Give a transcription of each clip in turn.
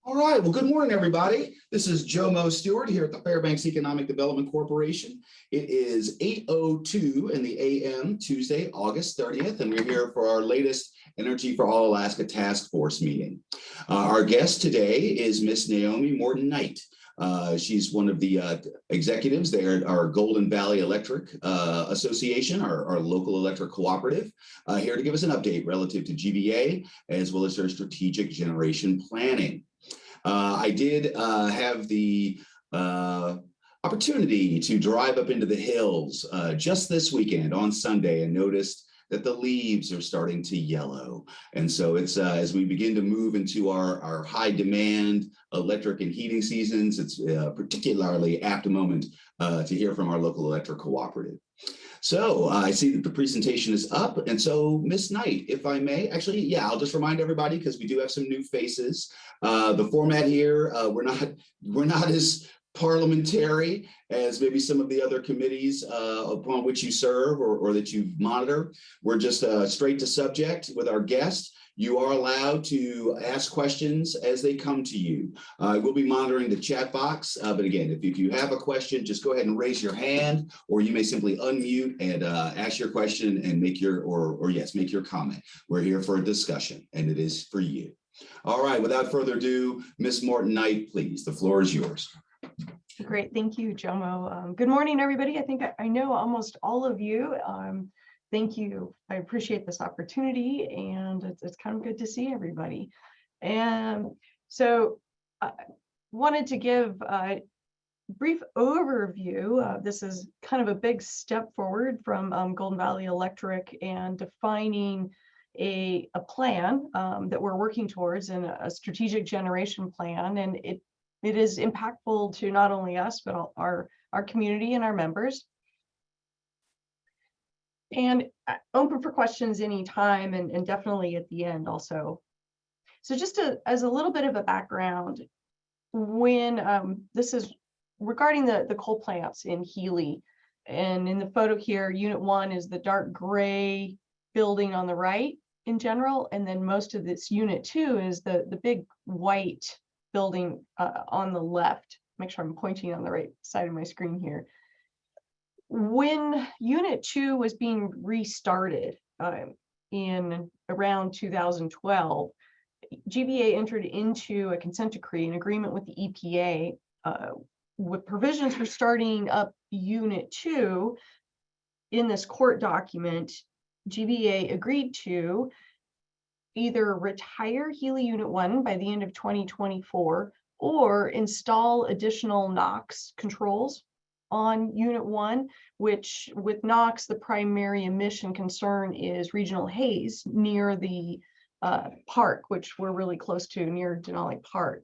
All right, well, good morning, everybody. This is Jomo Stewart here at the Fairbanks Economic Development Corporation. It is 8:02 in the AM, Tuesday, August 30th, and we're here for our latest Energy for All Alaska Task Force meeting. Our guest today is Miss Naomi Morton Knight. She's one of the executives there at our Golden Valley Electric Association, our local electric cooperative, here to give us an update relative to GVEA, as well as their strategic generation planning. I did have the opportunity to drive up into the hills just this weekend on Sunday and noticed that the leaves are starting to yellow. And so it's as we begin to move into our high demand electric and heating seasons, it's particularly apt a moment to hear from our local electric cooperative. So I see that the presentation is up. And so Miss Knight, if I may, actually, yeah, I'll just remind everybody because we do have some new faces. The format here, we're not as parliamentary as maybe some of the other committees upon which you serve or that you monitor. We're just straight to subject with our guest. You are allowed to ask questions as they come to you. We'll be monitoring the chat box, but again, if you have a question, just go ahead and raise your hand, or you may simply unmute and ask your question and make your make your comment. We're here for a discussion, and it is for you. All right, without further ado, Miss Morton Knight, please, the floor is yours. Great, thank you, Jomo. Good morning, everybody. I think I know almost all of you. Thank you. I appreciate this opportunity, and it's kind of good to see everybody. And so I wanted to give a brief overview. This is kind of a big step forward from Golden Valley Electric and defining a plan that we're working towards in a strategic generation plan. And it is impactful to not only us, but our community and our members. And open for questions anytime, and definitely at the end also. So just as a little bit of a background, when this is regarding the coal plants in Healy, and in the photo here, Unit 1 is the dark gray building on the right in general, and then most of this Unit 2 is the big white building on the left. Make sure I'm pointing on the right side of my screen here. When Unit 2 was being restarted in around 2012, GVEA entered into a consent decree, an agreement with the EPA with provisions for starting up Unit 2. In this court document, GVEA agreed to either retire Healy Unit 1 by the end of 2024 or install additional NOx controls on Unit 1, which with NOx, the primary emission concern is regional haze near the park, which we're really close to near Denali Park.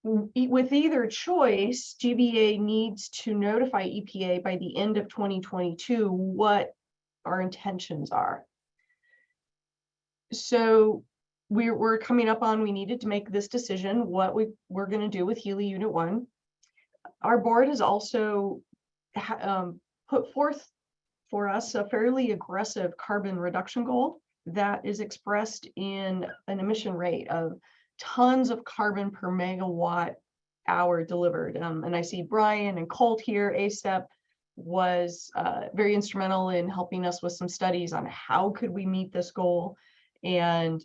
With either choice, GVEA needs to notify EPA by the end of 2022 what our intentions are. So we're coming up on, we needed to make this decision, what we're going to do with Healy Unit 1. Our board has also put forth for us a fairly aggressive carbon reduction goal that is expressed in an emission rate of tons of carbon per megawatt hour delivered. And I see Brian and Colt here. ASEP was very instrumental in helping us with some studies on how could we meet this goal, and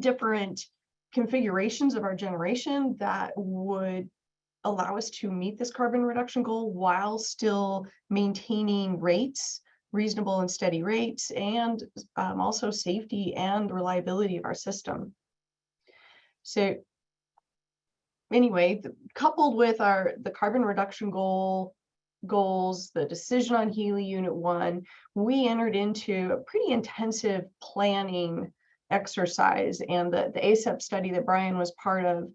different configurations of our generation that would allow us to meet this carbon reduction goal while still maintaining rates, reasonable and steady rates, and also safety and reliability of our system. So anyway, coupled with the carbon reduction goals, the decision on Healy Unit 1, we entered into a pretty intensive planning exercise, and the ASEP study that Brian was part of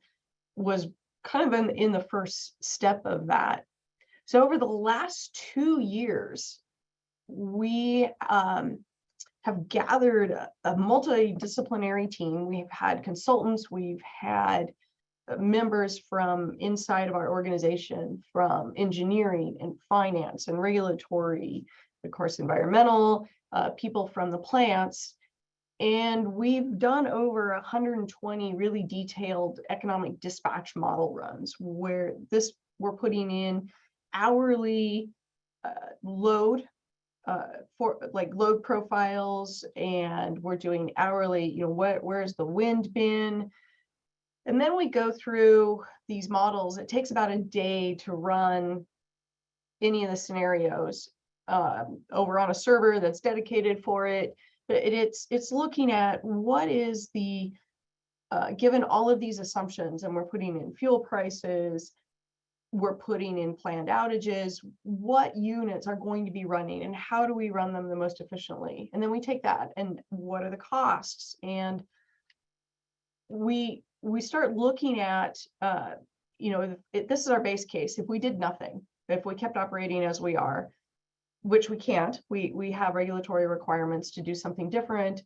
was kind of in the first step of that. So over the last 2 years, we have gathered a multidisciplinary team. We've had consultants, we've had members from inside of our organization, from engineering and finance and regulatory, of course, environmental, people from the plants. And we've done over 120 really detailed economic dispatch model runs where we're putting in hourly load for like load profiles, and we're doing hourly, where's the wind been? And then we go through these models. It takes about a day to run any of the scenarios over on a server that's dedicated for it. But it's looking at what is the, given all of these assumptions, and we're putting in fuel prices, we're putting in planned outages, what units are going to be running and how do we run them the most efficiently? And then we take that and what are the costs? And we start looking at, this is our base case. If we did nothing, if we kept operating as we are, which we can't, we have regulatory requirements to do something different.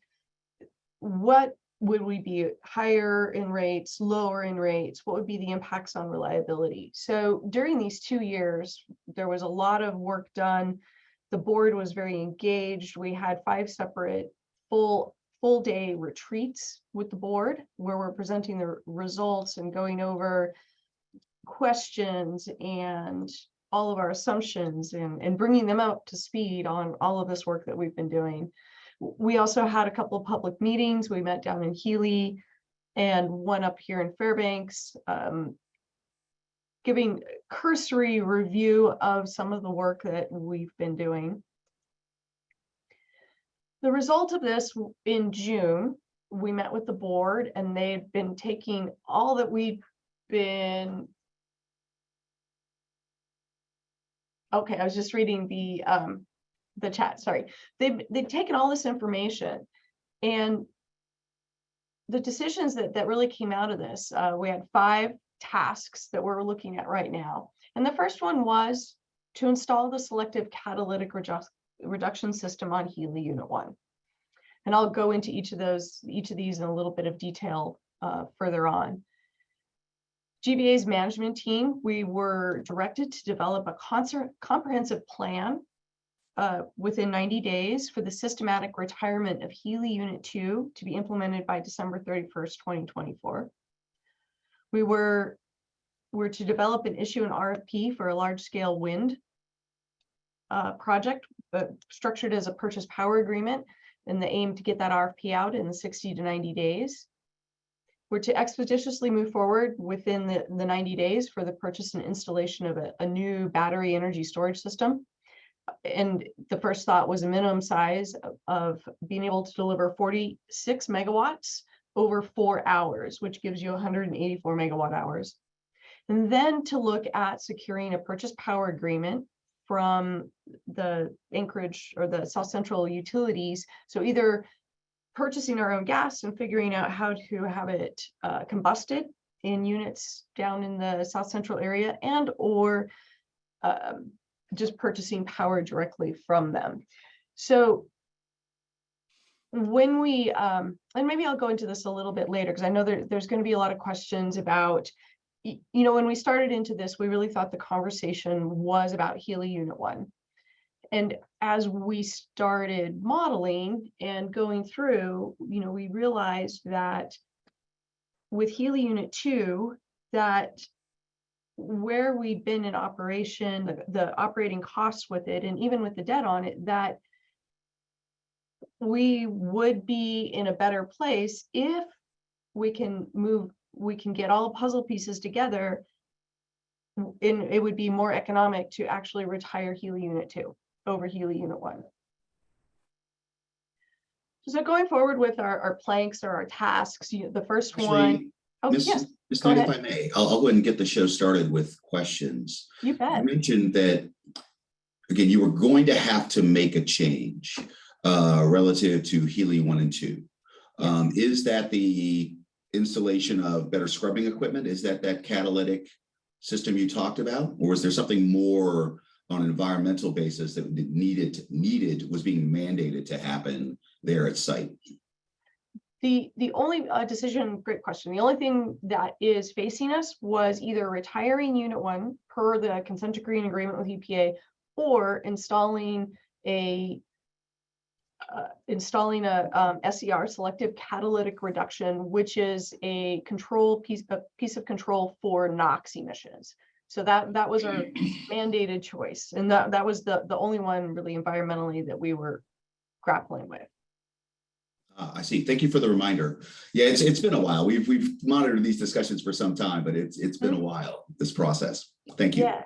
What would we be higher in rates, lower in rates? What would be the impacts on reliability? So during these 2 years, there was a lot of work done. The board was very engaged. We had 5 separate full day retreats with the board where we're presenting the results and going over questions and all of our assumptions and bringing them up to speed on all of this work that we've been doing. We also had a couple of public meetings. We met down in Healy and one up here in Fairbanks, giving cursory review of some of the work that we've been doing. The result of this, in June, we met with the board and they've been taking all that we've been, okay, I was just reading the chat, sorry. They've taken all this information, and the decisions that really came out of this, we had 5 tasks that we're looking at right now. And the first one was to install the selective catalytic reduction system on Healy Unit 1. And I'll go into each of these in a little bit of detail further on. GVEA's management team, we were directed to develop a comprehensive plan within 90 days for the systematic retirement of Healy Unit 2 to be implemented by December 31st, 2024. We were to develop and issue an RFP for a large-scale wind project structured as a purchase power agreement, and the aim to get that RFP out in the 60 to 90 days. We're to expeditiously move forward within the 90 days for the purchase and installation of a new battery energy storage system. And the first thought was a minimum size of being able to deliver 46 megawatts over 4 hours, which gives you 184 megawatt hours. And then to look at securing a purchase power agreement from the Anchorage or the South Central utilities. So either purchasing our own gas and figuring out how to have it combusted in units down in the South Central area, and or just purchasing power directly from them. So when we, and maybe I'll go into this a little bit later, because I know there's going to be a lot of questions about, when we started into this, we really thought the conversation was about Healy Unit 1. And as we started modeling and going through, we realized that with Healy Unit 2, that where we've been in operation, the operating costs with it, and even with the debt on it, that we would be in a better place if we can get all the puzzle pieces together, and it would be more economic to actually retire Healy Unit 2 over Healy Unit 1. So going forward with our planks or our tasks, the first one. Oh, yes. Ms. Knight, if I may, I'll go ahead and get the show started with questions. You bet. You mentioned that, again, you were going to have to make a change relative to Healy 1 and 2. Is that the installation of better scrubbing equipment? Is that catalytic system you talked about? Or is there something more on an environmental basis that was being mandated to happen there at site? The only decision, great question. The only thing that is facing us was either retiring Unit 1 per the consent decree and agreement with EPA, or installing a installing a SCR, selective catalytic reduction, which is a piece of control for NOx emissions. So that was our mandated choice, and that was the only one really environmentally that we were grappling with. I see. Thank you for the reminder. Yeah, it's been a while. We've monitored these discussions for some time, but it's been a while, this process. Thank you. Yeah,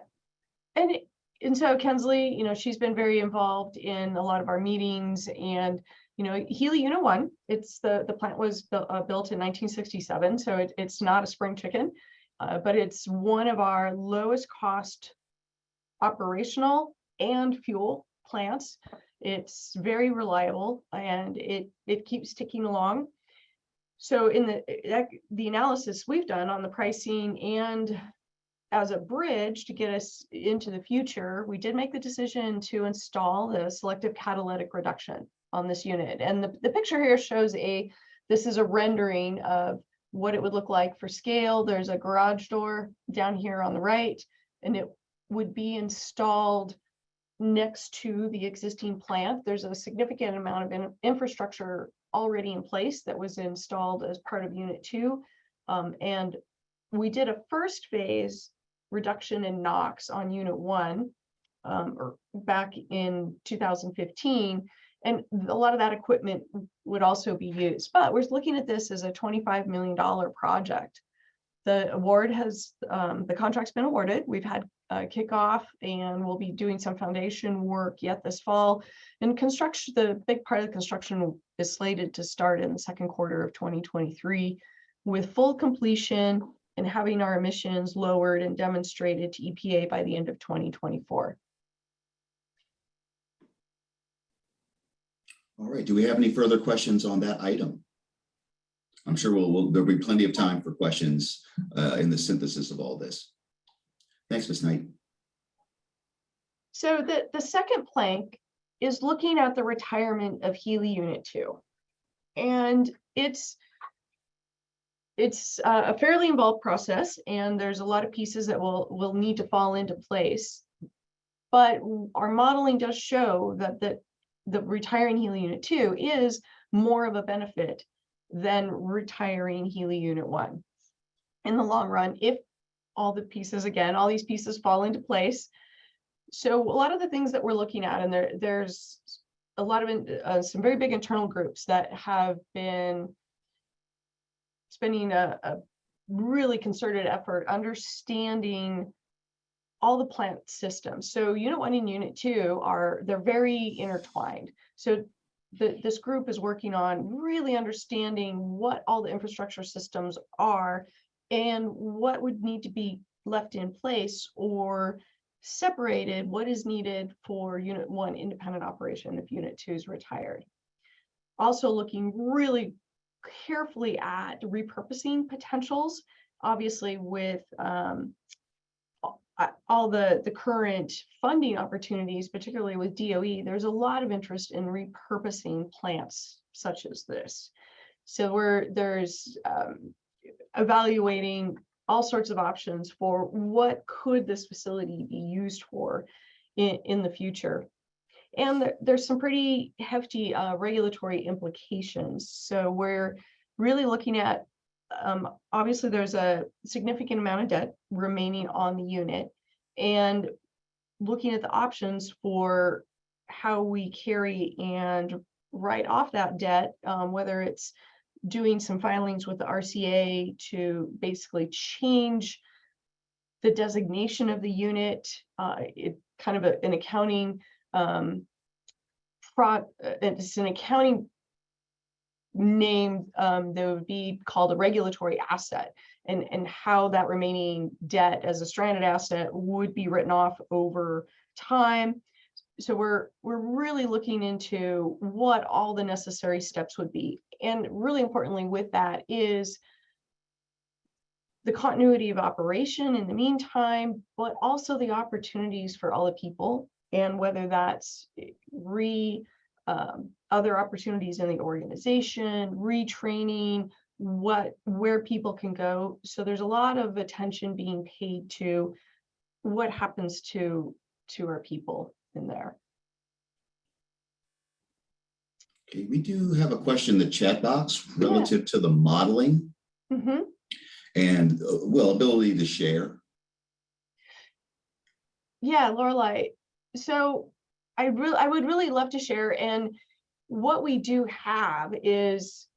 and so Kensley, she's been very involved in a lot of our meetings, and Healy Unit 1, the plant was built in 1967, so it's not a spring chicken, but it's one of our lowest cost operational and fuel plants. It's very reliable, and it keeps ticking along. So in the analysis we've done on the pricing and as a bridge to get us into the future, we did make the decision to install the selective catalytic reduction on this unit. And the picture here shows this is a rendering of what it would look like for scale. There's a garage door down here on the right, and it would be installed next to the existing plant. There's a significant amount of infrastructure already in place that was installed as part of Unit 2. And we did a first phase reduction in NOx on Unit 1 or back in 2015. And a lot of that equipment would also be used. But we're looking at this as a $25 million project. The award the contract's been awarded. We've had kickoff, and we'll be doing some foundation work yet this fall. And construction, the big part of the construction is slated to start in the second quarter of 2023, with full completion and having our emissions lowered and demonstrated to EPA by the end of 2024. All right. Do we have any further questions on that item? I'm sure there'll be plenty of time for questions in the synthesis of all this. Thanks, Ms. Knight. So the second plank is looking at the retirement of Healy Unit 2. And it's a fairly involved process, and there's a lot of pieces that will need to fall into place. But our modeling does show that the retiring Healy Unit 2 is more of a benefit than retiring Healy Unit 1 in the long run, if all these pieces fall into place. So a lot of the things that we're looking at, and there's a lot of some very big internal groups that have been spending a really concerted effort understanding all the plant systems. So Unit 1 and Unit 2 they're very intertwined. So this group is working on really understanding what all the infrastructure systems are and what would need to be left in place or separated, what is needed for Unit 1 independent operation if Unit 2 is retired. Also looking really carefully at repurposing potentials, obviously with all the current funding opportunities, particularly with DOE, there's a lot of interest in repurposing plants such as this. So there's evaluating all sorts of options for what could this facility be used for in the future. And there's some pretty hefty regulatory implications. So we're really looking at, obviously there's a significant amount of debt remaining on the unit, and looking at the options for how we carry and write off that debt, whether it's doing some filings with the RCA to basically change the designation of the unit, kind of an accounting it's an accounting name that would be called a regulatory asset, and how that remaining debt as a stranded asset would be written off over time. So we're really looking into what all the necessary steps would be. And really importantly with that is the continuity of operation in the meantime, but also the opportunities for all the people, and whether that's other opportunities in the organization, retraining, where people can go. So there's a lot of attention being paid to what happens to our people in there. Okay, we do have a question in the chat box relative to the modeling and well, ability to share. Yeah, Lorelai. So I would really love to share. And what we do have is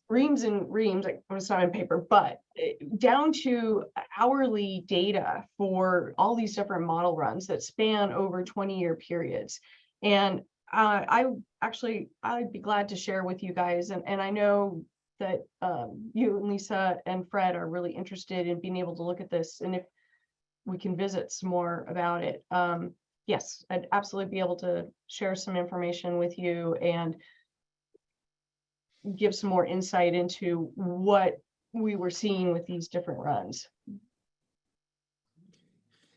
reams and reams, like it's not on paper, but down to hourly data for all these different model runs that span over 20-year periods. And I'd be glad to share with you guys. And I know that you and Lisa and Fred are really interested in being able to look at this. And if we can visit some more about it. Yes, I'd absolutely be able to share some information with you and give some more insight into what we were seeing with these different runs.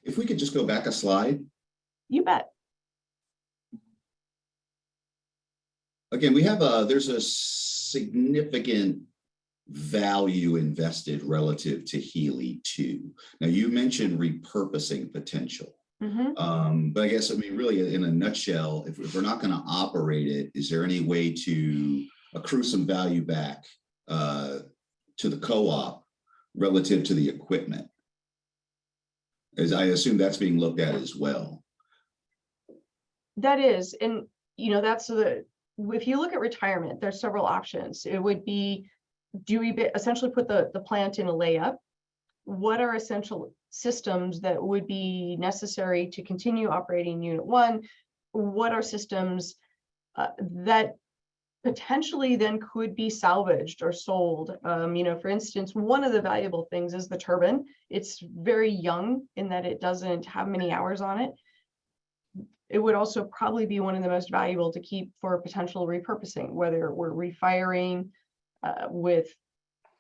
If we could just go back a slide. You bet. Again, we have there's a significant value invested relative to Healy 2. Now, you mentioned repurposing potential. But I guess, I mean, really in a nutshell, if we're not going to operate it, is there any way to accrue some value back to the co-op relative to the equipment? As I assume that's being looked at as well. That is, and that's if you look at retirement, there's several options. It would be, do we essentially put the plant in a layup? What are essential systems that would be necessary to continue operating Unit 1? What are systems that potentially then could be salvaged or sold? For instance, one of the valuable things is the turbine. It's very young in that it doesn't have many hours on it. It would also probably be one of the most valuable to keep for potential repurposing, whether we're refiring with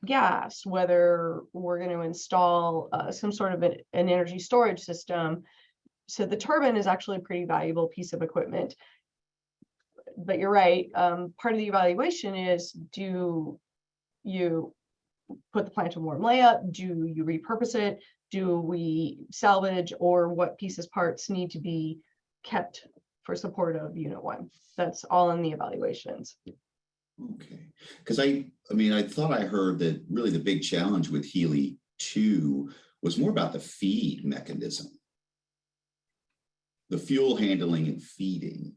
gas, whether we're going to install some sort of an energy storage system. So the turbine is actually a pretty valuable piece of equipment. But you're right, part of the evaluation is, do you put the plant in warm layup? Do you repurpose it? Do we salvage, or what pieces, parts need to be kept for support of Unit 1? That's all in the evaluations. Okay, because I thought I heard that really the big challenge with Healy 2 was more about the feed mechanism, the fuel handling and feeding.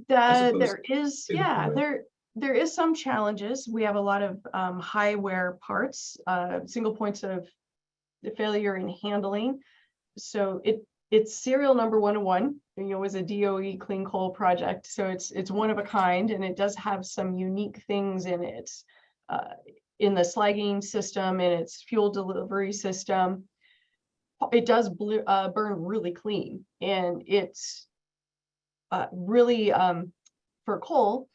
There is some challenges. We have a lot of high wear parts, single points of failure in handling. So it's serial number 101. It was a DOE clean coal project, so it's one of a kind, and it does have some unique things in it, in the slagging system, in its fuel delivery system. It does burn really clean, and it's really for coal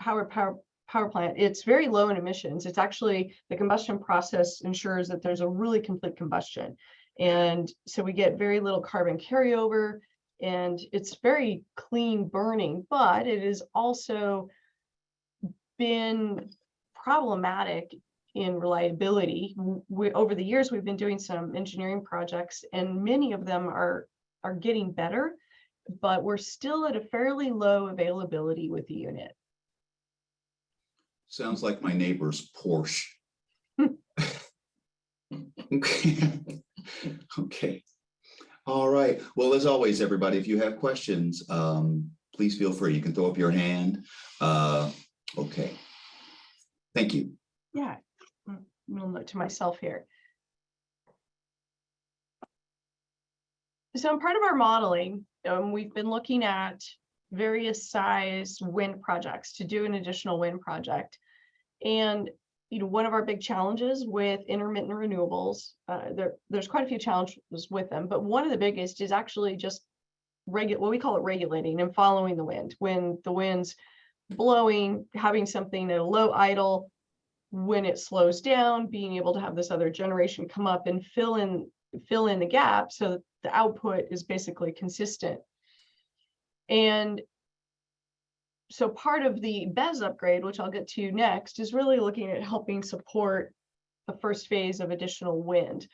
power plant. It's very low in emissions. It's actually, the combustion process ensures that there's a really complete combustion. And so we get very little carbon carryover, and it's very clean burning, but it has also been problematic in reliability. Over the years, we've been doing some engineering projects, and many of them are getting better, but we're still at a fairly low availability with the unit. Sounds like my neighbor's Porsche. Okay. Okay. All right. Well, as always, everybody, if you have questions, please feel free. You can throw up your hand. Okay. Thank you. Yeah. I'm going to look to myself here. So in part of our modeling, we've been looking at various size wind projects to do an additional wind project. And one of our big challenges with intermittent renewables, there's quite a few challenges with them, but one of the biggest is actually just what we call it regulating and following the wind. When the wind's blowing, having something at a low idle, when it slows down, being able to have this other generation come up and fill in the gap so that the output is basically consistent. And so part of the BES upgrade, which I'll get to next, is really looking at helping support the first phase of additional wind.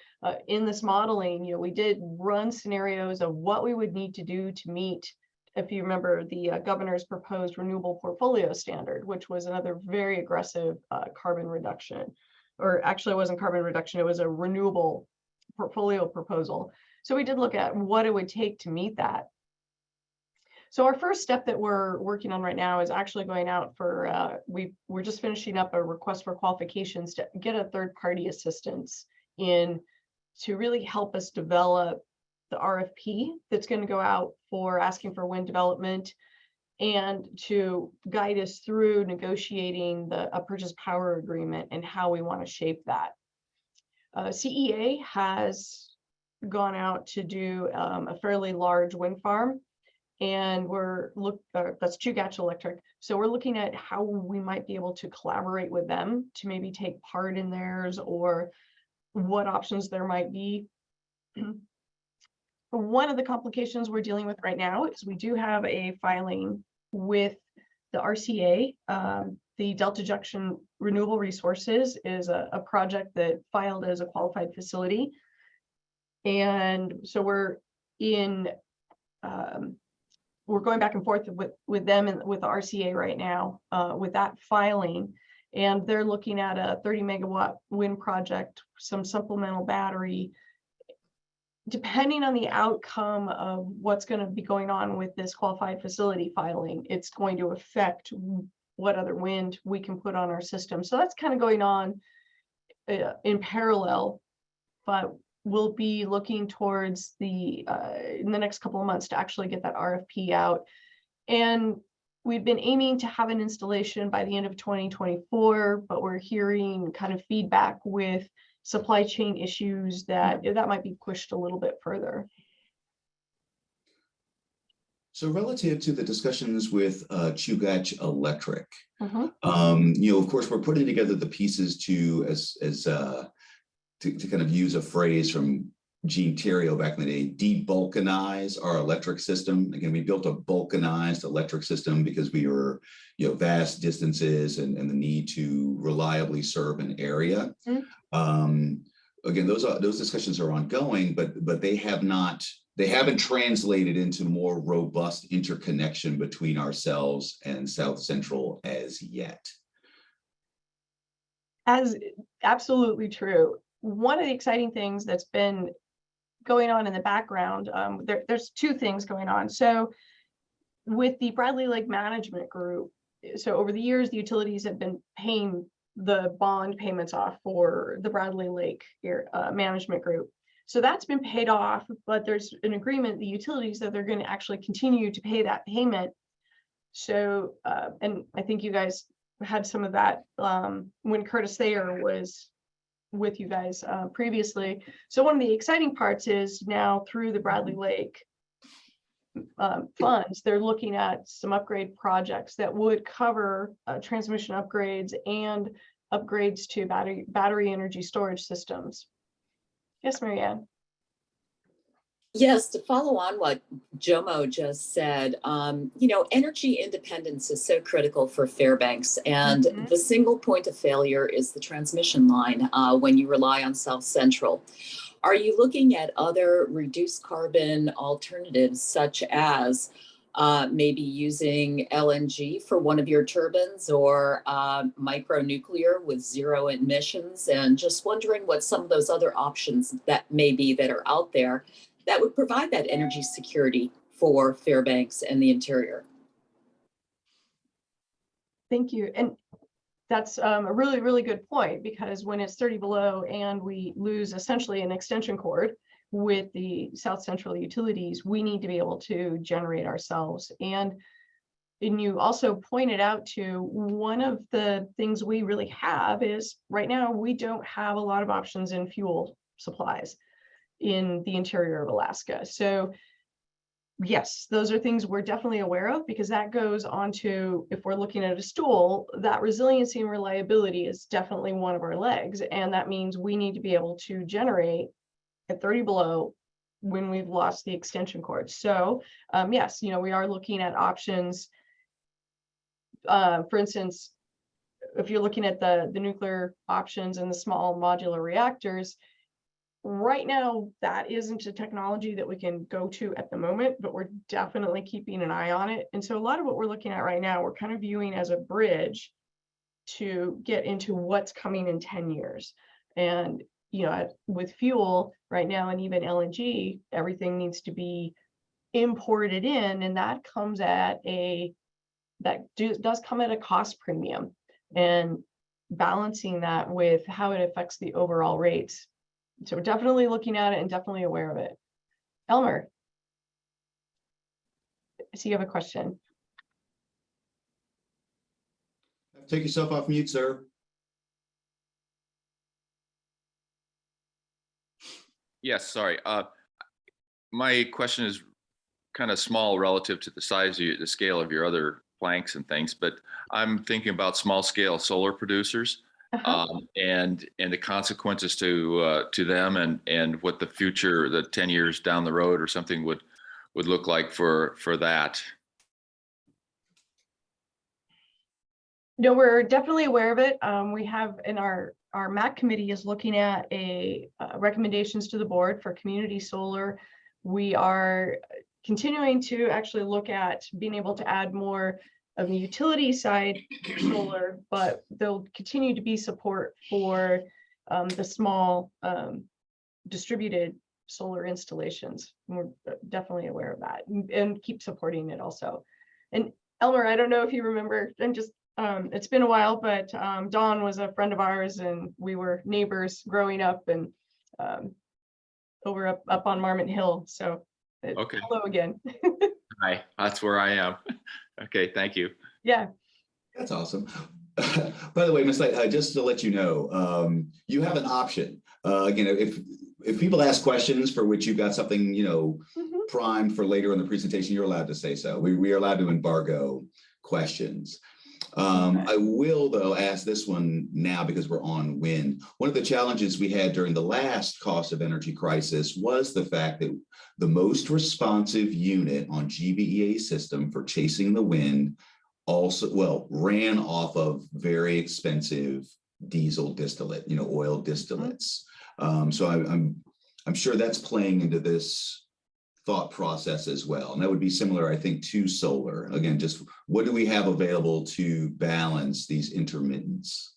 In this modeling, we did run scenarios of what we would need to do to meet if you remember, the governor's proposed renewable portfolio standard, which was another very aggressive carbon reduction, or actually it wasn't carbon reduction, it was a renewable portfolio proposal. So we did look at what it would take to meet that. So our first step that we're working on right now is actually going out for, we're just finishing up a request for qualifications to get a third-party assistance in to really help us develop the RFP that's going to go out for asking for wind development, and to guide us through negotiating a purchase power agreement and how we want to shape that. CEA has gone out to do a fairly large wind farm, and that's Chugach Electric. So we're looking at how we might be able to collaborate with them to maybe take part in theirs, or what options there might be. One of the complications we're dealing with right now is we do have a filing with the RCA. The Delta Junction Renewable Resources is a project that filed as a qualified facility. And so we're going back and forth with them and with the RCA right now with that filing. And they're looking at a 30 megawatt wind project, some supplemental battery. Depending on the outcome of what's going to be going on with this qualified facility filing, it's going to affect what other wind we can put on our system. So that's kind of going on in parallel, but we'll be looking towards in the next couple of months to actually get that RFP out. And we've been aiming to have an installation by the end of 2024, but we're hearing kind of feedback with supply chain issues that might be pushed a little bit further. So relative to the discussions with Chugach Electric, of course, we're putting together the pieces to kind of use a phrase from Gene Theriault back in the day, debulkanize our electric system. Again, we built a bulkanized electric system because we were, vast distances and the need to reliably serve an area. Again, those discussions are ongoing, but they haven't translated into more robust interconnection between ourselves and South Central as yet. As absolutely true. One of the exciting things that's been going on in the background, there's two things going on. So with the Bradley Lake Management Group, so over the years, the utilities have been paying the bond payments off for the Bradley Lake Management Group. So that's been paid off, but there's an agreement, the utilities, that they're going to actually continue to pay that payment. So, and I think you guys had some of that when Curtis Thayer was with you guys previously. So one of the exciting parts is now through the Bradley Lake funds, they're looking at some upgrade projects that would cover transmission upgrades and upgrades to battery energy storage systems. Yes, Marianne. Yes, to follow on what Jomo just said, energy independence is so critical for Fairbanks, and the single point of failure is the transmission line when you rely on South Central. Are you looking at other reduced carbon alternatives, such as maybe using LNG for one of your turbines, or micronuclear with zero emissions? And just wondering what some of those other options that are out there that would provide that energy security for Fairbanks and the interior. Thank you. And that's a really, really good point, because when it's 30 below and we lose essentially an extension cord with the South Central utilities, we need to be able to generate ourselves. And you also pointed out to one of the things we really have is right now we don't have a lot of options in fuel supplies in the interior of Alaska. So yes, those are things we're definitely aware of, because that goes on to, if we're looking at a stool, that resiliency and reliability is definitely one of our legs. And that means we need to be able to generate at 30 below when we've lost the extension cord. So yes, we are looking at options. For instance, if you're looking at the nuclear options and the small modular reactors, right now, that isn't a technology that we can go to at the moment, but we're definitely keeping an eye on it. And so a lot of what we're looking at right now, we're kind of viewing as a bridge to get into what's coming in 10 years. And, with fuel right now, and even LNG, everything needs to be imported in, and that comes at does come at a cost premium, and balancing that with how it affects the overall rates. So we're definitely looking at it and definitely aware of it. Elmer, I see you have a question. Take yourself off mute, sir. Yes, sorry. My question is kind of small relative to the size of the scale of your other planks and things, but I'm thinking about small scale solar producers and the consequences to them and what the future, the 10 years down the road or something would look like for that. No, we're definitely aware of it. We have in our MAC committee is looking at recommendations to the board for community solar. We are continuing to actually look at being able to add more of the utility side solar, but there'll continue to be support for the small distributed solar installations. We're definitely aware of that and keep supporting it also. And Elmer, I don't know if you remember, it's been a while, but Dawn was a friend of ours and we were neighbors growing up, and over up on Marmot Hill. So okay. Hello again. Hi, that's where I am. Okay, thank you. Yeah. That's awesome. By the way, Ms. Knight, just to let you know, you have an option. Again, if people ask questions for which you've got something, primed for later in the presentation, you're allowed to say so. We are allowed to embargo questions. I will, though, ask this one now because we're on wind. One of the challenges we had during the last cost of energy crisis was the fact that the most responsive unit on GVEA system for chasing the wind ran off of very expensive diesel distillate, oil distillates. So I'm sure that's playing into this thought process as well. And that would be similar, I think, to solar. Again, just what do we have available to balance these intermittents?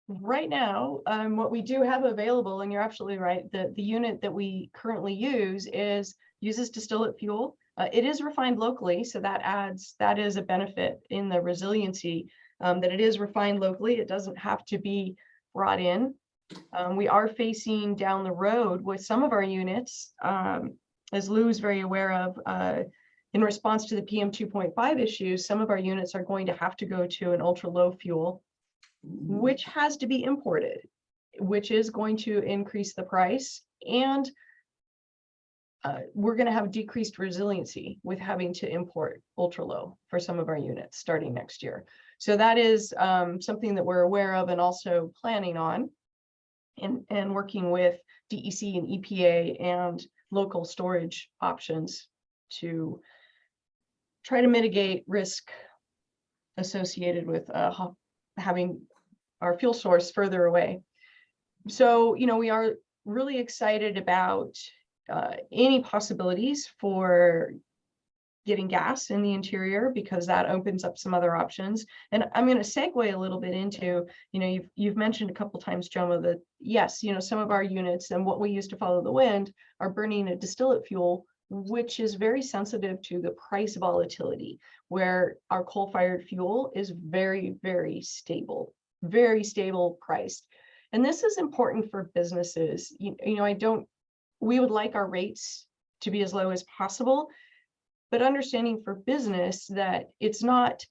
Right now, what we do have available, and you're absolutely right, the unit that we currently uses distillate fuel. It is refined locally, so that is a benefit in the resiliency, that it is refined locally. It doesn't have to be brought in. We are facing down the road with some of our units, as Lou's very aware of, in response to the PM 2.5 issues, some of our units are going to have to go to an ultra low fuel, which has to be imported, which is going to increase the price. And we're going to have decreased resiliency with having to import ultra low for some of our units starting next year. So that is something that we're aware of and also planning on, and working with DEC and EPA and local storage options to try to mitigate risk associated with having our fuel source further away. So, we are really excited about any possibilities for getting gas in the interior, because that opens up some other options. And I'm going to segue a little bit into, you've mentioned a couple times, Jomo, that yes, some of our units and what we use to follow the wind are burning a distillate fuel, which is very sensitive to the price volatility, where our coal-fired fuel is very, very stable priced. And this is important for businesses. We would like our rates to be as low as possible, but understanding for business that it's not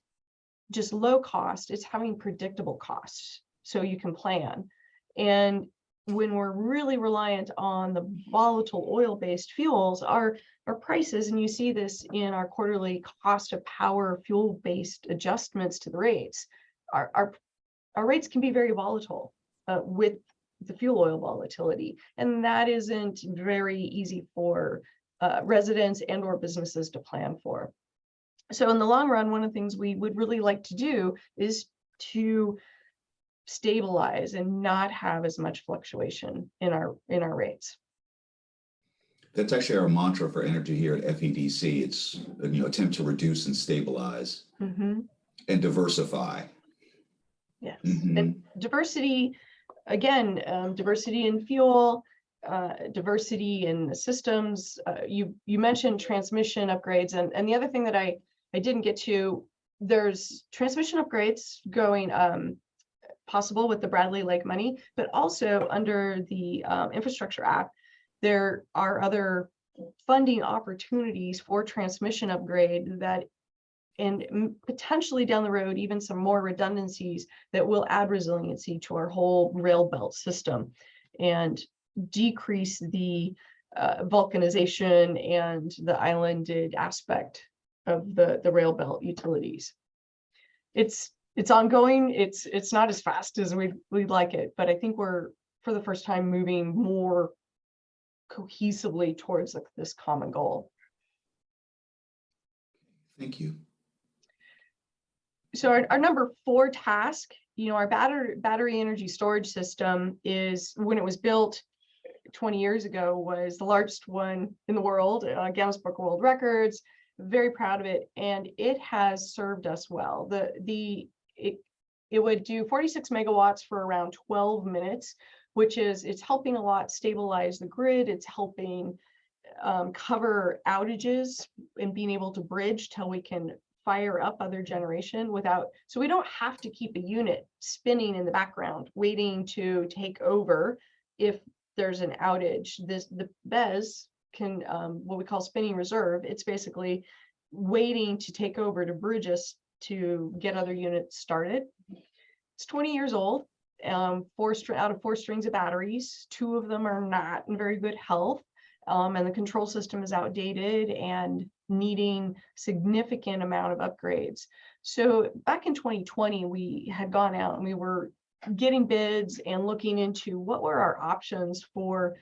just low cost, it's having predictable costs so you can plan. And when we're really reliant on the volatile oil-based fuels, our prices, and you see this in our quarterly cost of power fuel-based adjustments to the rates, our rates can be very volatile with the fuel oil volatility. And that isn't very easy for residents and or businesses to plan for. So in the long run, one of the things we would really like to do is to stabilize and not have as much fluctuation in our rates. That's actually our mantra for energy here at FEDC. It's, attempt to reduce and stabilize and diversify. Yes, and diversity, again, diversity in fuel, diversity in the systems. You mentioned transmission upgrades, and the other thing that I didn't get to, there's transmission upgrades going possible with the Bradley Lake money, but also under the Infrastructure Act, there are other funding opportunities for transmission upgrade that, and potentially down the road, even some more redundancies that will add resiliency to our whole rail belt system and decrease the vulcanization and the islanded aspect of the rail belt utilities. It's ongoing. It's not as fast as we'd like it, but I think we're, for the first time, moving more cohesively towards this common goal. Thank you. So our number 4 task, our battery energy storage system is, when it was built 20 years ago, was the largest one in the world, Guinness Book of World Records. Very proud of it, and it has served us well. It would do 46 megawatts for around 12 minutes, which is, it's helping a lot stabilize the grid. It's helping cover outages and being able to bridge till we can fire up other generation so we don't have to keep a unit spinning in the background waiting to take over if there's an outage. The BES can, what we call spinning reserve, it's basically waiting to take over to bridge us to get other units started. It's 20 years old. 4 out of 4 strings of batteries, 2 of them are not in very good health, and the control system is outdated and needing significant amount of upgrades. So back in 2020, we had gone out and we were getting bids and looking into what were our options for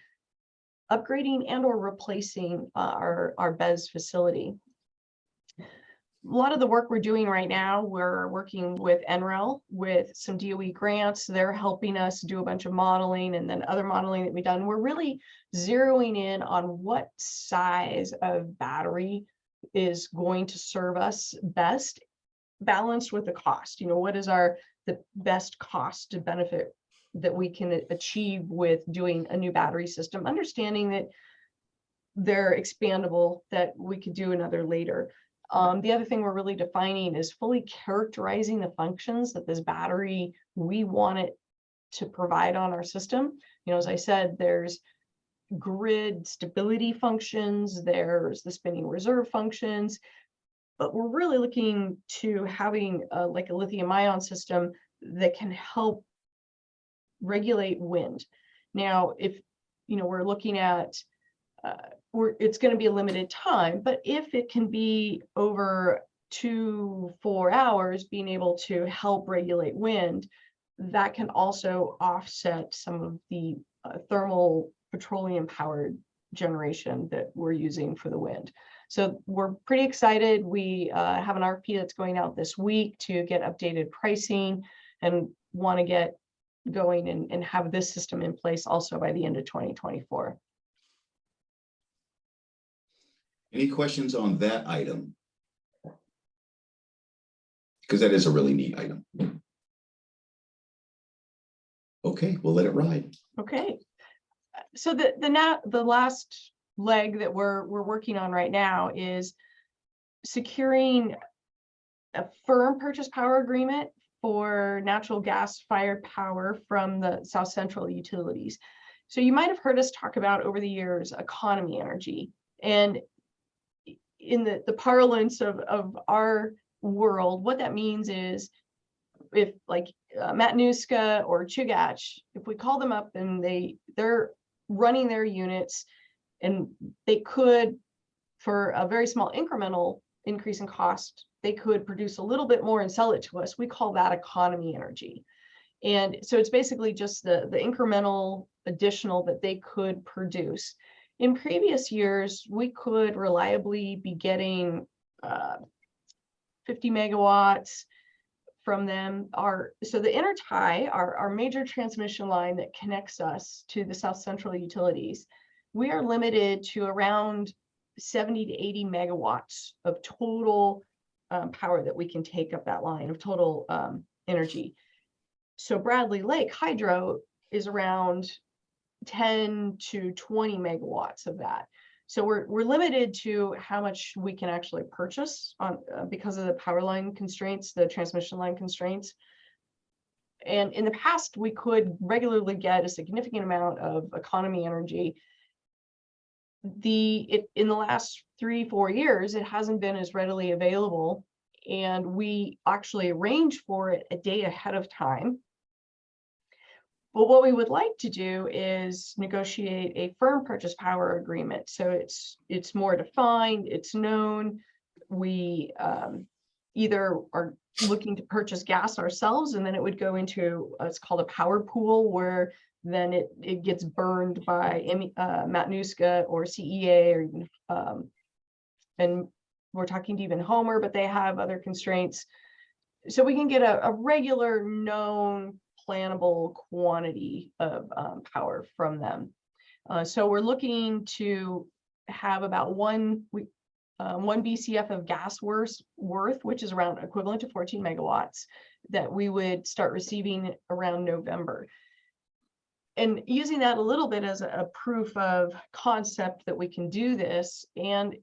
upgrading and or replacing our BES facility. A lot of the work we're doing right now, we're working with NREL with some DOE grants. They're helping us do a bunch of modeling, and then other modeling that we've done. We're really zeroing in on what size of battery is going to serve us best, balanced with the cost. What is the best cost to benefit that we can achieve with doing a new battery system, understanding that they're expandable, that we could do another later. The other thing we're really defining is fully characterizing the functions that this battery, we want it to provide on our system. As I said, there's grid stability functions, there's the spinning reserve functions, but we're really looking to having like a lithium ion system that can help regulate wind. Now, if we're looking at it's going to be a limited time, but if it can be over 2-4 hours being able to help regulate wind, that can also offset some of the thermal petroleum powered generation that we're using for the wind. So we're pretty excited. We have an RFP that's going out this week to get updated pricing, and want to get going and have this system in place also by the end of 2024. Any questions on that item? Because that is a really neat item. Okay, we'll let it ride. Okay. So the last leg that we're working on right now is securing a firm purchase power agreement for natural gas fired power from the South Central utilities. So you might have heard us talk about over the years economy energy, and in the parlance of our world, what that means is, if like Matanuska or Chugach, if we call them up and they're running their units, and they could, for a very small incremental increase in cost, they could produce a little bit more and sell it to us. We call that economy energy. And so it's basically just the incremental additional that they could produce. In previous years, we could reliably be getting 50 megawatts from them are, so the intertie, our major transmission line that connects us to the South Central utilities, we are limited to around 70 to 80 megawatts of total power that we can take up that line, of total energy. So Bradley Lake Hydro is around 10 to 20 megawatts of that. So we're limited to how much we can actually purchase on because of the power line constraints, the transmission line constraints. And in the past, we could regularly get a significant amount of economy energy. In the last 3-4 years, it hasn't been as readily available, and we actually arrange for it a day ahead of time. But what we would like to do is negotiate a firm purchase power agreement. So it's more defined, it's known. We either are looking to purchase gas ourselves, and then it would go into it's called a power pool, where then it gets burned by Matanuska or CEA, or even and we're talking to even Homer, but they have other constraints. So we can get a regular known plannable quantity of power from them. So we're looking to have about one BCF of gas worth, which is around equivalent to 14 megawatts, that we would start receiving around November. And using that a little bit as a proof of concept that we can do this, and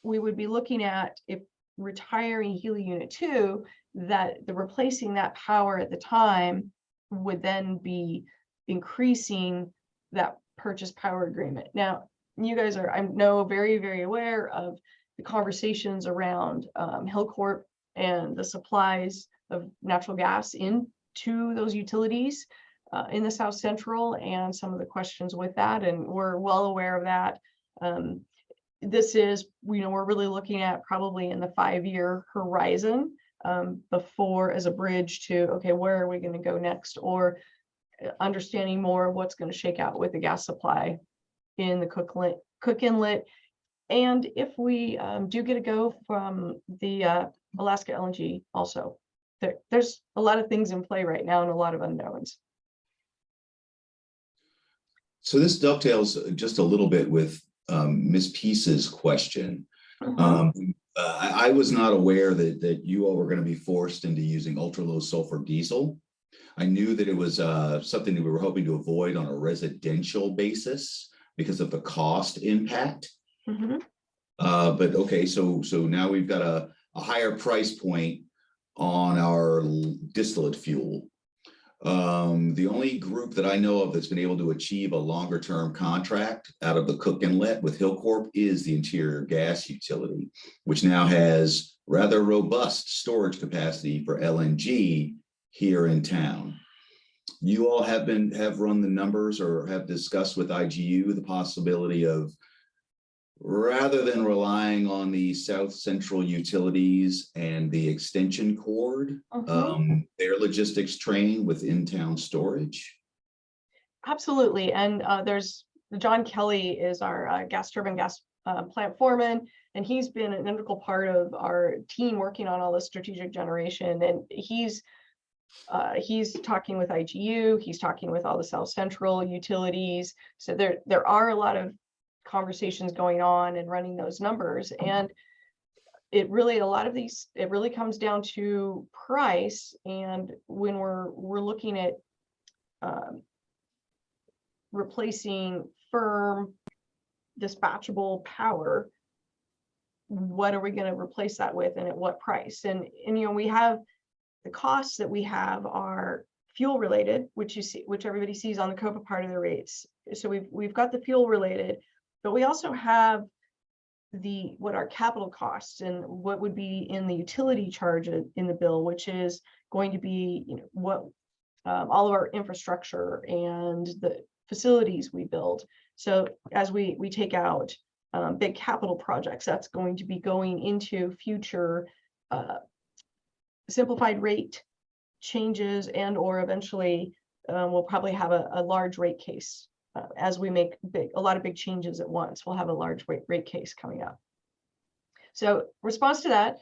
we would be looking at, if retiring Healy Unit 2, that the replacing that power at the time would then be increasing that purchase power agreement. Now, you guys are, I know, very, very aware of the conversations around Hillcorp and the supplies of natural gas into those utilities in the South Central, and some of the questions with that, and we're well aware of that. This is, we're really looking at probably in the 5-year horizon before, as a bridge to, okay, where are we going to go next, or understanding more of what's going to shake out with the gas supply in the Cook Inlet. And if we do get a go from the Alaska LNG also, there's a lot of things in play right now and a lot of unknowns. So this dovetails just a little bit with Ms. Peace's question. I was not aware that you all were going to be forced into using ultra low sulfur diesel. I knew that it was something that we were hoping to avoid on a residential basis because of the cost impact. But okay, so now we've got a higher price point on our distillate fuel. The only group that I know of that's been able to achieve a longer term contract out of the Cook Inlet with Hillcorp is the Interior Gas Utility, which now has rather robust storage capacity for LNG here in town. You all have run the numbers or have discussed with IGU the possibility of, rather than relying on the South Central utilities and the extension cord, their logistics train with in-town storage? Absolutely. And there's John Kelly is our gas turbine gas plant foreman, and he's been an integral part of our team working on all the strategic generation. And he's talking with IGU, he's talking with all the South Central utilities. So there are a lot of conversations going on and running those numbers, and it really, a lot of these, it really comes down to price. And when we're looking at replacing firm dispatchable power, what are we going to replace that with, and at what price? And we have the costs that we have are fuel related, which everybody sees on the COPA part of the rates. So we've got the fuel related, but we also have what our capital costs and what would be in the utility charge in the bill, which is going to be what all of our infrastructure and the facilities we build. So as we take out big capital projects, that's going to be going into future simplified rate changes, and or eventually we'll probably have a large rate case. As we make a lot of big changes at once, we'll have a large rate case coming up. So response to that,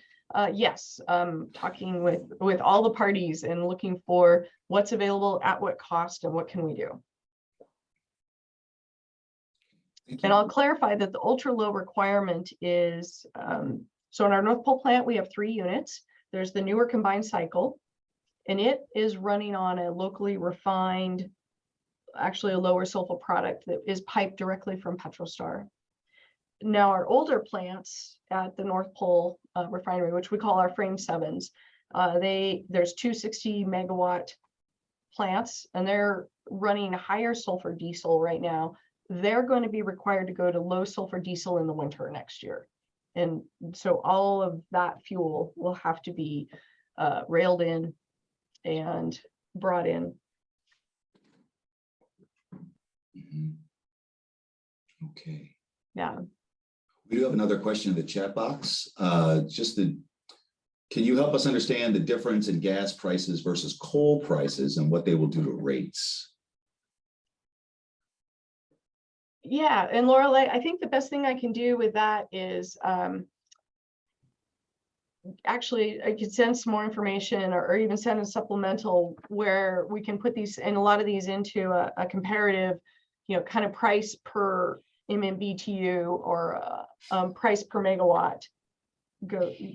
Yes, talking with all the parties and looking for what's available at what cost and what can we do. And I'll clarify that the ultra low requirement is, so in our North Pole plant, we have 3 units. There's the newer combined cycle, and it is running on a locally refined, actually a lower sulfur product that is piped directly from Petrostar. Now our older plants at the North Pole refinery, which we call our frame 7s, there's 2 60 megawatt plants, and they're running higher sulfur diesel right now. They're going to be required to go to low sulfur diesel in the winter next year. And so all of that fuel will have to be railed in and brought in. Okay. Yeah. We do have another question in the chat box. Can you help us understand the difference in gas prices versus coal prices and what they will do to rates? Yeah, and Laura, I think the best thing I can do with that is actually I could send some more information or even send a supplemental where we can put these and a lot of these into a comparative, kind of price per MMBTU or price per megawatt,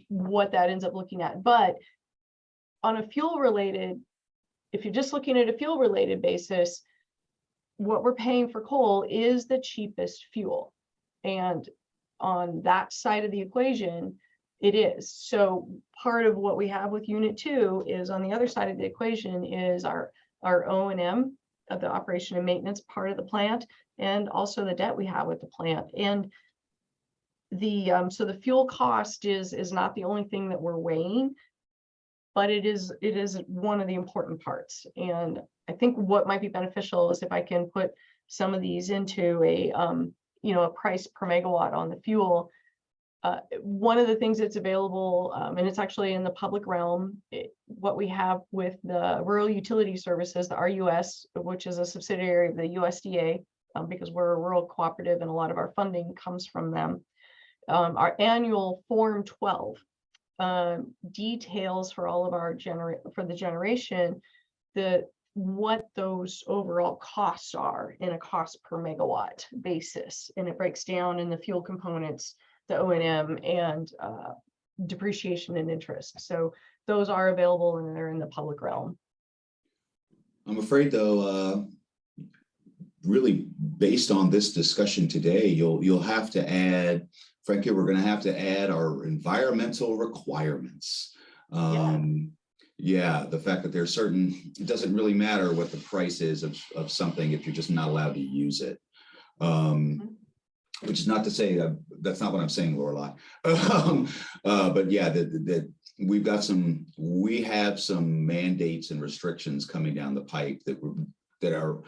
what that ends up looking at. But on a fuel related, if you're just looking at a fuel related basis, what we're paying for coal is the cheapest fuel. And on that side of the equation, it is. So part of what we have with unit 2 is on the other side of the equation is our O&M of the operation and maintenance part of the plant, and also the debt we have with the plant. And so the fuel cost is not the only thing that we're weighing, but it is one of the important parts. And I think what might be beneficial is if I can put some of these into a price per megawatt on the fuel. One of the things that's available, and it's actually in the public realm, what we have with the Rural Utility Services, the RUS, which is a subsidiary of the USDA, because we're a rural cooperative and a lot of our funding comes from them. Our annual Form 12 details for all of our generation, what those overall costs are in a cost per megawatt basis. And it breaks down in the fuel components, the O&M, and depreciation and interest. So those are available and they're in the public realm. I'm afraid though, really based on this discussion today, you'll have to add, frankly, we're going to have to add our environmental requirements. Yeah, the fact that there's it doesn't really matter what the price is of something if you're just not allowed to use it. Which is not to say that's not what I'm saying, Lorelei. But yeah, we have some mandates and restrictions coming down the pipe that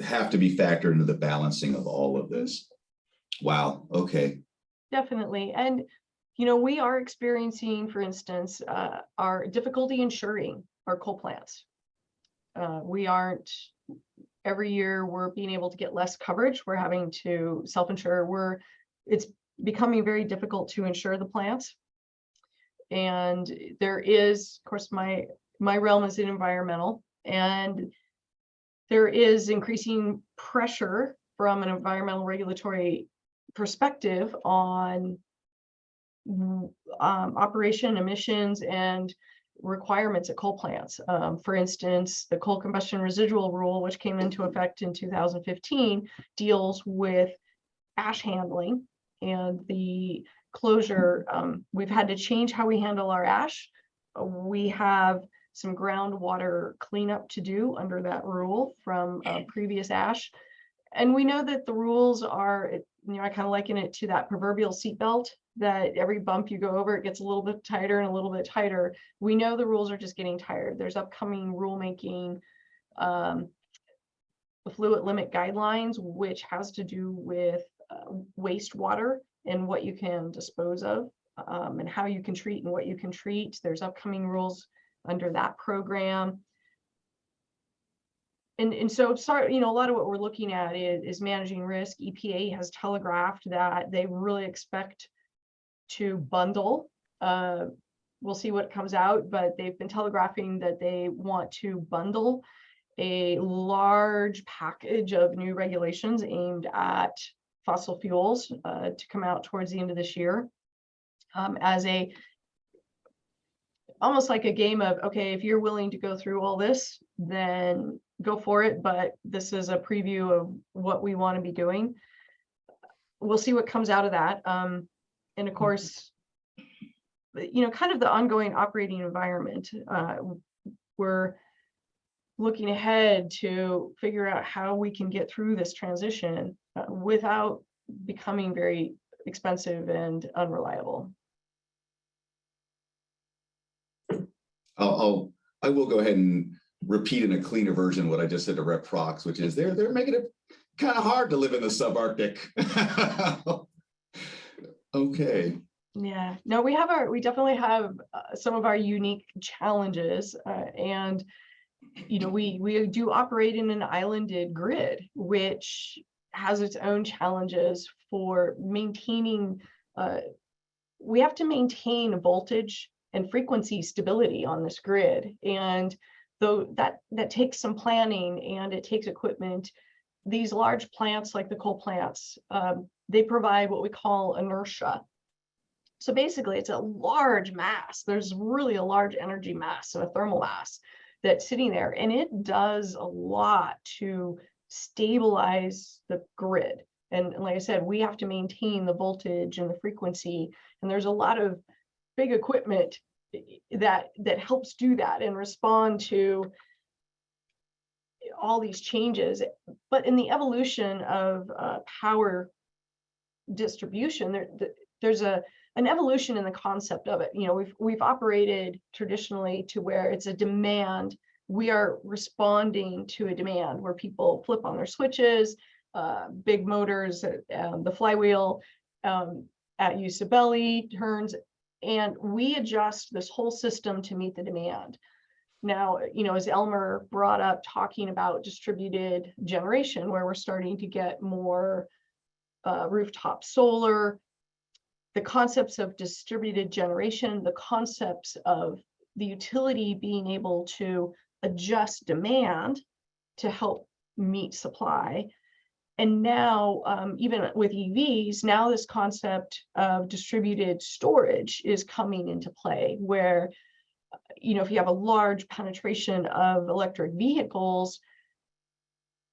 have to be factored into the balancing of all of this. Wow. Okay. Definitely. And we are experiencing, for instance, our difficulty insuring our coal plants. We aren't. Every year we're being able to get less coverage. We're having to self-insure. It's becoming very difficult to insure the plants. And there is, of course, my realm is in environmental, and there is increasing pressure from an environmental regulatory perspective on operation, emissions, and requirements at coal plants. For instance, the coal combustion residual rule, which came into effect in 2015, deals with ash handling and the closure. We've had to change how we handle our ash. We have some groundwater cleanup to do under that rule from previous ash. And we know that the rules are, I kind of liken it to that proverbial seatbelt, that every bump you go over, it gets a little bit tighter and a little bit tighter. We know the rules are just getting tighter. There's upcoming rulemaking, the fluid limit guidelines, which has to do with wastewater and what you can dispose of, and how you can treat and what you can treat. There's upcoming rules under that program. And so, sorry, a lot of what we're looking at is managing risk. EPA has telegraphed that they really expect to bundle We'll see what comes out, but they've been telegraphing that they want to bundle a large package of new regulations aimed at fossil fuels to come out towards the end of this year, as a almost like a game of, okay, if you're willing to go through all this, then go for it. But this is a preview of what we want to be doing. We'll see what comes out of that. And of course, kind of the ongoing operating environment. We're looking ahead to figure out how we can get through this transition without becoming very expensive and unreliable. I will go ahead and repeat in a cleaner version what I just said to Rep Prox, which is they're making it kind of hard to live in the subarctic. Okay. Yeah, no, we definitely have some of our unique challenges, and we do operate in an islanded grid, which has its own challenges for maintaining. We have to maintain voltage and frequency stability on this grid, and though that takes some planning and it takes equipment. These large plants, like the coal plants, they provide what we call inertia. So basically, it's a large mass. There's really a large energy mass, a thermal mass that's sitting there, and it does a lot to stabilize the grid. And like I said, we have to maintain the voltage and the frequency, and there's a lot of big equipment that helps do that and respond to all these changes. But in the evolution of power distribution, there's an evolution in the concept of it. We've operated traditionally to where it's a demand. We are responding to a demand where people flip on their switches, big motors, the flywheel at use of belly turns, and we adjust this whole system to meet the demand. Now, as Elmer brought up, talking about distributed generation, where we're starting to get more rooftop solar, the concepts of distributed generation, the concepts of the utility being able to adjust demand to help meet supply. And now, even with EVs, now this concept of distributed storage is coming into play, where, if you have a large penetration of electric vehicles,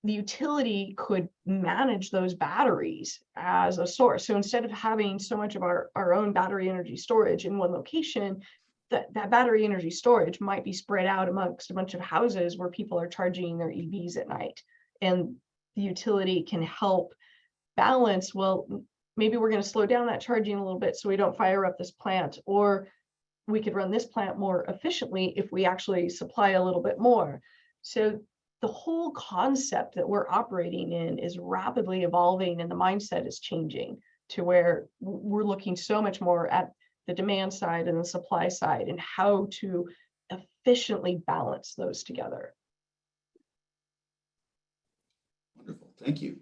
the utility could manage those batteries as a source. So instead of having so much of our own battery energy storage in one location, that battery energy storage might be spread out amongst a bunch of houses where people are charging their EVs at night. And the utility can help balance, well, maybe we're going to slow down that charging a little bit so we don't fire up this plant, or we could run this plant more efficiently if we actually supply a little bit more. So the whole concept that we're operating in is rapidly evolving, and the mindset is changing to where we're looking so much more at the demand side and the supply side and how to efficiently balance those together. Wonderful, thank you.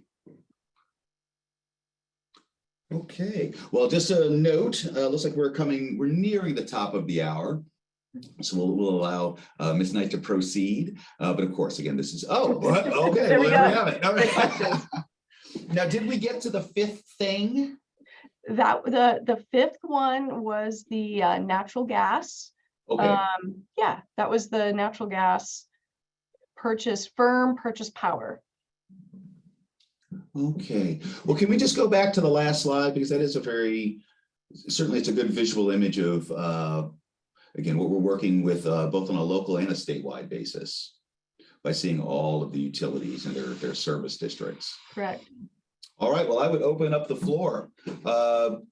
Okay, well, just a note, looks like we're nearing the top of the hour. So we'll allow Ms. Knight to proceed. But of course, again, this is, okay, There we go. have it. Now, did we get to the fifth thing? That the fifth one was the natural gas. Okay. Yeah, that was the natural gas firm purchase power. Okay, well, can we just go back to the last slide, because that is certainly it's a good visual image of again, what we're working with both on a local and a statewide basis by seeing all of the utilities and their service districts. Correct. All right, well, I would open up the floor.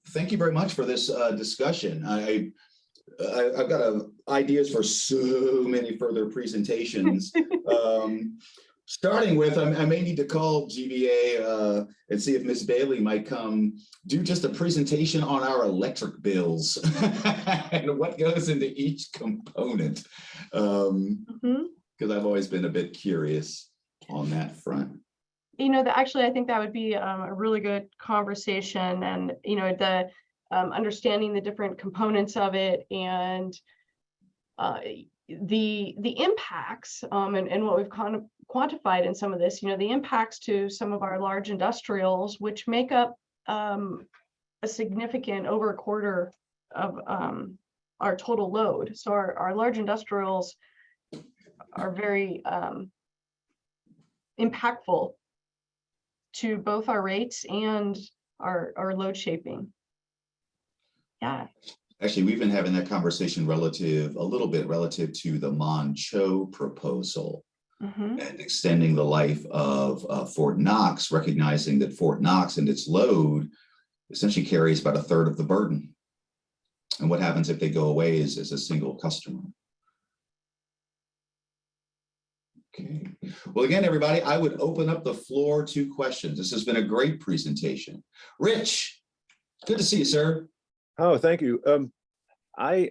Thank you very much for this discussion. I've got ideas for so many further presentations. Starting with, I may need to call GVEA and see if Ms. Bailey might come do just a presentation on our electric bills and what goes into each component. Because I've always been a bit curious on that front. Actually, I think that would be a really good conversation. And, understanding the different components of it and the impacts and what we've kind of quantified in some of this, the impacts to some of our large industrials, which make up a significant over a quarter of our total load. So our large industrials are very impactful to both our rates and our load shaping. Yeah. Actually, we've been having that conversation a little bit relative to the Moncho proposal and extending the life of Fort Knox, recognizing that Fort Knox and its load essentially carries about a third of the burden. And what happens if they go away as a single customer? Okay. Well, again, everybody, I would open up the floor to questions. This has been a great presentation. Rich, good to see you, sir. Oh, thank you. I'm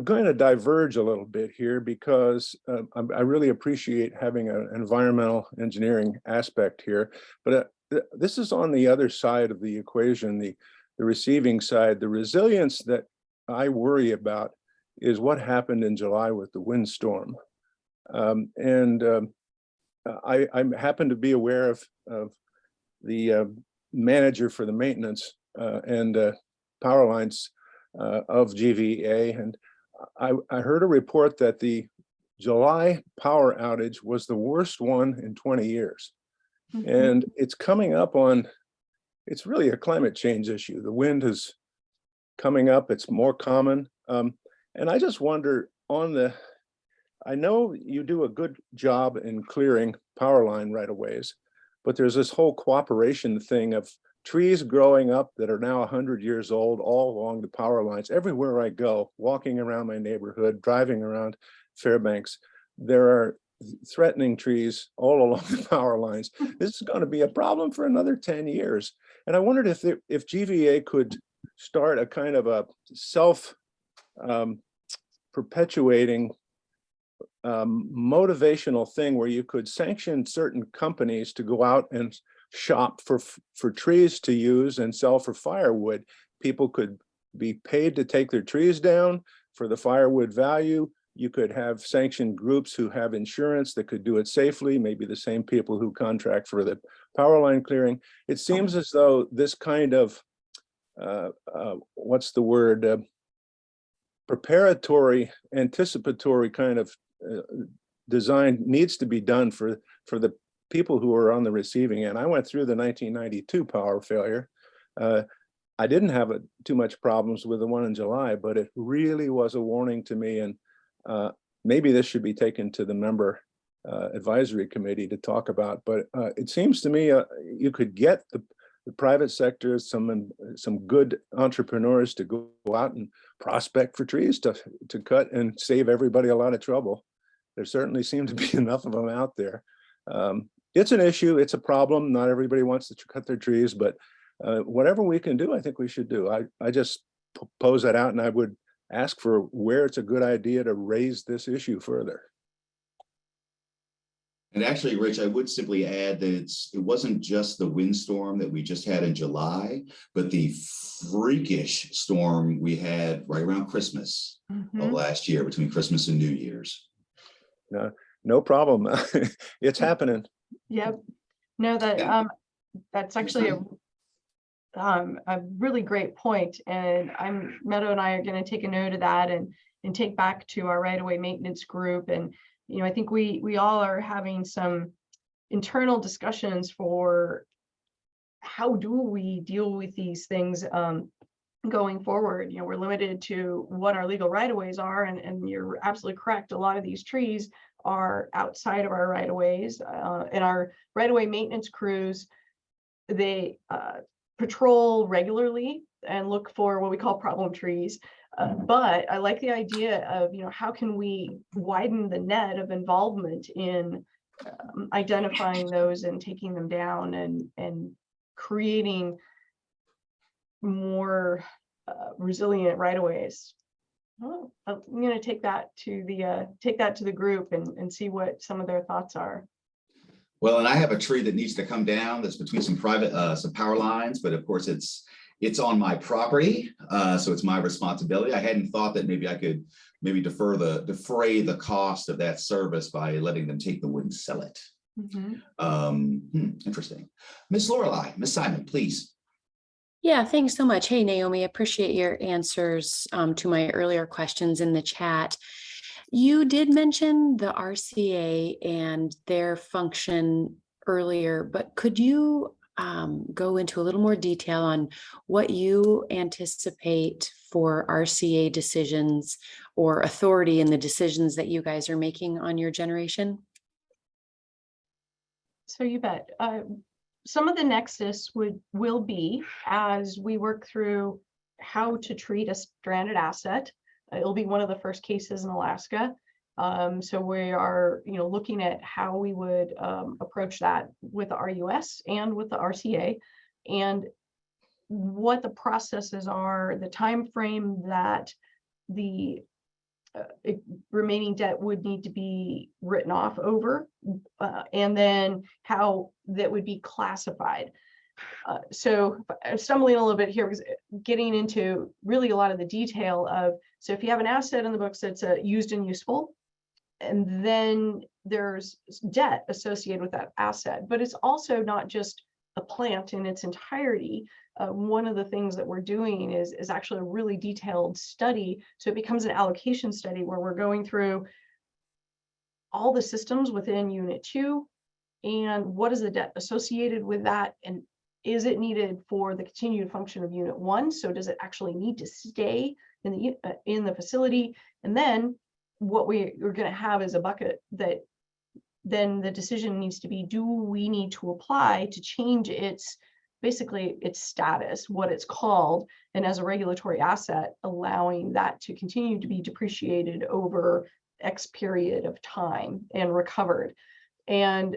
going to diverge a little bit here because I really appreciate having an environmental engineering aspect here, but this is on the other side of the equation, the receiving side. The resilience that I worry about is what happened in July with the windstorm. I happen to be aware of the manager for the maintenance and power lines of GVEA, and I heard a report that the July power outage was the worst one in 20 years. And it's coming up on, it's really a climate change issue. The wind is coming up, it's more common. And I just wonder I know you do a good job in clearing power line right-of-ways, but there's this whole cooperation thing of trees growing up that are now 100 years old all along the power lines. Everywhere I go, walking around my neighborhood, driving around Fairbanks, there are threatening trees all along the power lines. This is going to be a problem for another 10 years. And I wondered if GVEA could start a kind of a self-perpetuating motivational thing where you could sanction certain companies to go out and shop for trees to use and sell for firewood. People could be paid to take their trees down for the firewood value. You could have sanctioned groups who have insurance that could do it safely, maybe the same people who contract for the power line clearing. It seems as though this kind of, what's the word, preparatory, anticipatory kind of design needs to be done for the people who are on the receiving end. I went through the 1992 power failure. I didn't have too much problems with the one in July, but it really was a warning to me. And maybe this should be taken to the member advisory committee to talk about. But it seems to me you could get the private sector, some good entrepreneurs to go out and prospect for trees to cut and save everybody a lot of trouble. There certainly seem to be enough of them out there. It's an issue, it's a problem. Not everybody wants to cut their trees, but whatever we can do, I think we should do. I just pose that out, and I would ask for where it's a good idea to raise this issue further. And actually, Rich, I would simply add that it wasn't just the windstorm that we just had in July, but the freakish storm we had right around Christmas of last year, between Christmas and New Year's. No problem. It's happening. Yep. No, that's actually a really great point. And Meadow and I are going to take a note of that and take back to our right-of-way maintenance group. And I think we all are having some internal discussions for how do we deal with these things going forward. We're limited to what our legal right-of-ways are, and you're absolutely correct. A lot of these trees are outside of our right-of-ways, and our right-of-way maintenance crews, they patrol regularly and look for what we call problem trees. But I like the idea of, how can we widen the net of involvement in identifying those and taking them down and creating more resilient right-of-ways. Oh, I'm going to take that to the group and see what some of their thoughts are. Well, and I have a tree that needs to come down that's between some private some power lines, but of course it's it's on my property, so it's my responsibility. I hadn't thought that maybe I could defray the cost of that service by letting them take the wood and sell it. Interesting. Miss Lorelei, Miss Simon, please. Yeah, thanks so much. Hey, Naomi, appreciate your answers to my earlier questions in the chat. You did mention the RCA and their function earlier, but could you go into a little more detail on what you anticipate for RCA decisions or authority in the decisions that you guys are making on your generation? So you bet. Some of the nexus will be as we work through how to treat a stranded asset. It'll be one of the first cases in Alaska. So we are, looking at how we would approach that with the RUS and with the RCA, and what the processes are, the time frame that the remaining debt would need to be written off over, and then how that would be classified. So I'm stumbling a little bit here because getting into really a lot of the detail of, so if you have an asset in the books that's used and useful, and then there's debt associated with that asset, but it's also not just a plant in its entirety. One of the things that we're doing is actually a really detailed study. So it becomes an allocation study where we're going through all the systems within Unit 2 and what is the debt associated with that, and is it needed for the continued function of Unit 1? So does it actually need to stay in the facility? And then what we're going to have is a bucket that then the decision needs to be, do we need to apply to change basically its status, what it's called, and as a regulatory asset, allowing that to continue to be depreciated over X period of time and recovered. And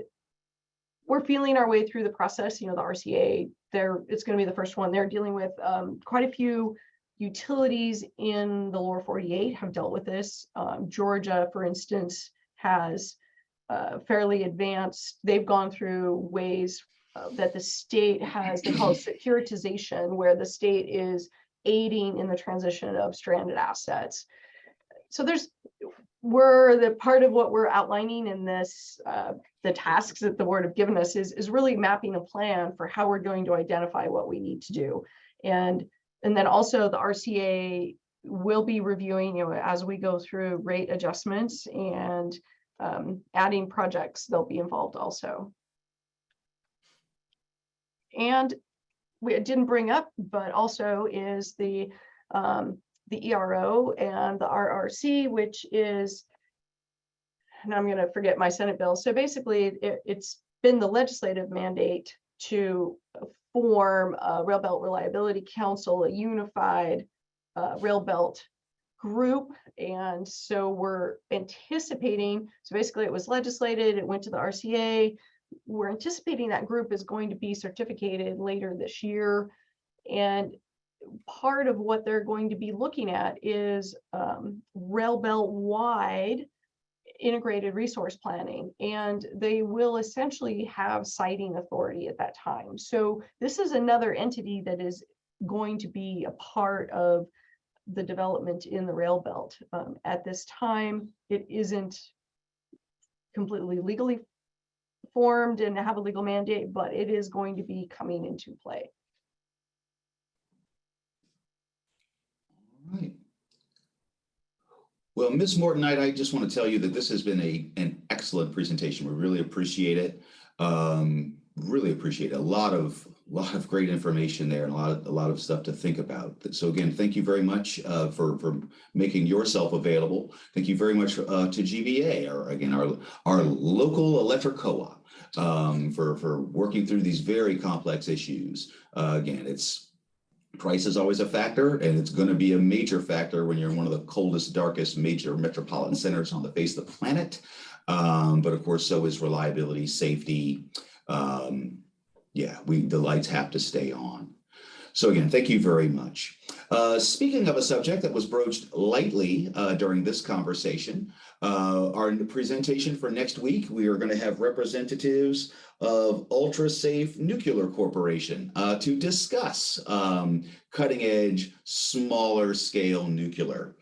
we're feeling our way through the process. The RCA, it's going to be the first one. They're dealing with quite a few utilities in the lower 48 have dealt with this. Georgia, for instance, has fairly advanced. They've gone through ways that the state has, they call it securitization, where the state is aiding in the transition of stranded assets. So we're the part of what we're outlining in this, the tasks that the board have given us is really mapping a plan for how we're going to identify what we need to do. And then also the RCA will be reviewing, as we go through rate adjustments and adding projects, they'll be involved also. And we didn't bring up, but also is the ERO and the RRC, which is, and I'm going to forget my Senate bill. So basically, it's been the legislative mandate to form a Rail Belt Reliability Council, a unified Rail Belt group. And so we're anticipating, so basically it was legislated, it went to the RCA. We're anticipating that group is going to be certificated later this year. And part of what they're going to be looking at is Rail Belt wide integrated resource planning, and they will essentially have siting authority at that time. So this is another entity that is going to be a part of the development in the rail belt. At this time, it isn't completely legally formed and have a legal mandate, but it is going to be coming into play. All right. Well, Ms. Morton Knight, I just want to tell you that this has been an excellent presentation. We really appreciate it. Really appreciate it. A lot of great information there, and a lot of stuff to think about. So again, thank you very much for making yourself available. Thank you very much to GVEA, our local electric co-op, for working through these very complex issues. Again, price is always a factor, and it's going to be a major factor when you're in one of the coldest, darkest major metropolitan centers on the face of the planet. But of course, so is reliability, safety. The lights have to stay on. So again, thank you very much. Speaking of a subject that was broached lightly during this conversation, our presentation for next week, we are going to have representatives of Ultra Safe Nuclear Corporation to discuss cutting edge, smaller scale nuclear.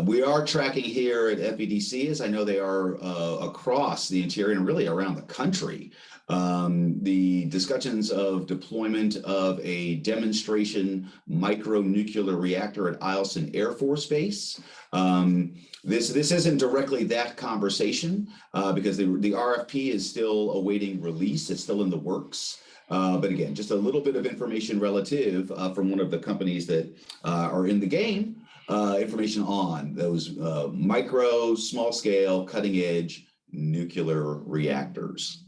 We are tracking here at FEDC, as I know they are across the interior and really around the country. The discussions of deployment of a demonstration micronuclear reactor at Eielson Air Force Base. This isn't directly that conversation because the RFP is still awaiting release. It's still in the works. But again, just a little bit of information relative from one of the companies that are in the game. Information on those micro, small scale, cutting edge nuclear reactors.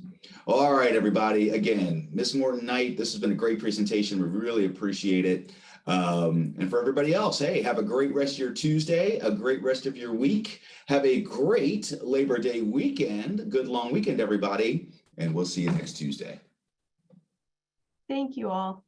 All right, everybody. Again, Ms. Morton Knight, this has been a great presentation. We really appreciate it. And for everybody else, hey, have a great rest of your Tuesday, a great rest of your week. Have a great Labor Day weekend. Good long weekend, everybody. And we'll see you next Tuesday. Thank you all.